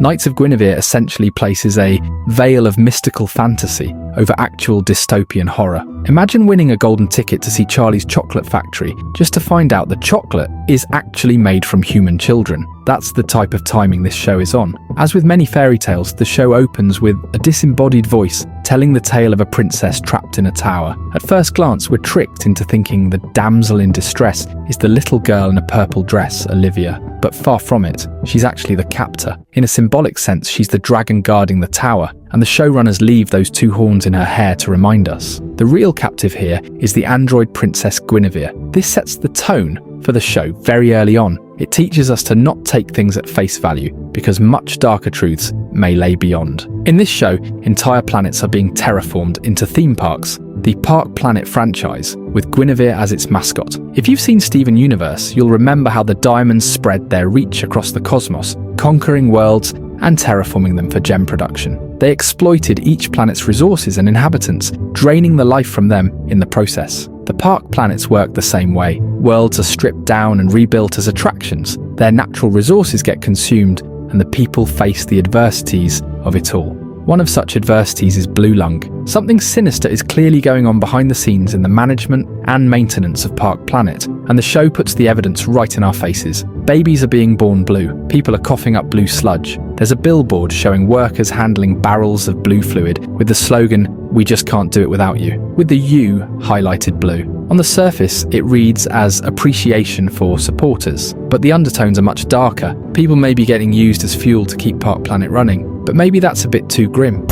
Knights of Guinevere essentially places a veil of mystical fantasy over actual dystopian horror. Imagine winning a golden ticket to see Charlie's Chocolate Factory just to find out the chocolate is actually made from human children. That's the type of timing this show is on. As with many fairy tales, the show opens with a disembodied voice telling the tale of a princess trapped in a tower. At first glance, we're tricked into thinking the damsel in distress is the little girl in a purple dress, Olivia. But far from it, she's actually the captor. In a symbolic sense, she's the dragon guarding the tower, and the showrunners leave those two horns in her hair to remind us. The real captive here is the android princess Guinevere. This sets the tone for the show very early on. It teaches us to not take things at face value, because much darker truths may lay beyond. In this show, entire planets are being terraformed into theme parks, the Park Planet franchise, with Guinevere as its mascot. If you've seen Steven Universe, you'll remember how the diamonds spread their reach across the cosmos, conquering worlds and terraforming them for gem production. They exploited each planet's resources and inhabitants, draining the life from them in the process. The park planets work the same way. Worlds are stripped down and rebuilt as attractions. Their natural resources get consumed, and the people face the adversities of it all. One of such adversities is Blue Lung. Something sinister is clearly going on behind the scenes in the management and maintenance of Park Planet, and the show puts the evidence right in our faces. Babies are being born blue. People are coughing up blue sludge. There's a billboard showing workers handling barrels of blue fluid with the slogan, "We just can't do it without you," with the U highlighted blue. On the surface, it reads as appreciation for supporters, but the undertones are much darker. People may be getting used as fuel to keep Park Planet running, but maybe that's a bit too grim.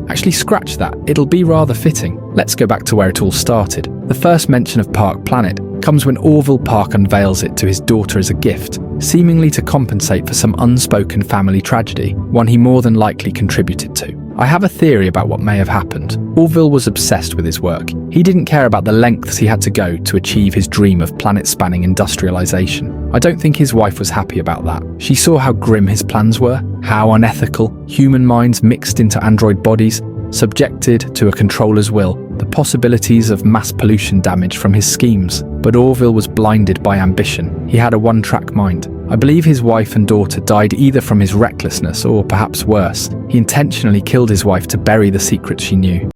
Actually, scratch that. It'll be rather fitting. Let's go back to where it all started. The first mention of Park Planet comes when Orville Park unveils it to his daughter as a gift, seemingly to compensate for some unspoken family tragedy, one he more than likely contributed to. I have a theory about what may have happened. Orville was obsessed with his work. He didn't care about the lengths he had to go to achieve his dream of planet-spanning industrialization. I don't think his wife was happy about that. She saw how grim his plans were, how unethical, human minds mixed into android bodies, subjected to a controller's will, the possibilities of mass pollution damage from his schemes. But Orville was blinded by ambition. He had a one-track mind. I believe his wife and daughter died either from his recklessness or perhaps worse. He intentionally killed his wife to bury the secrets she knew.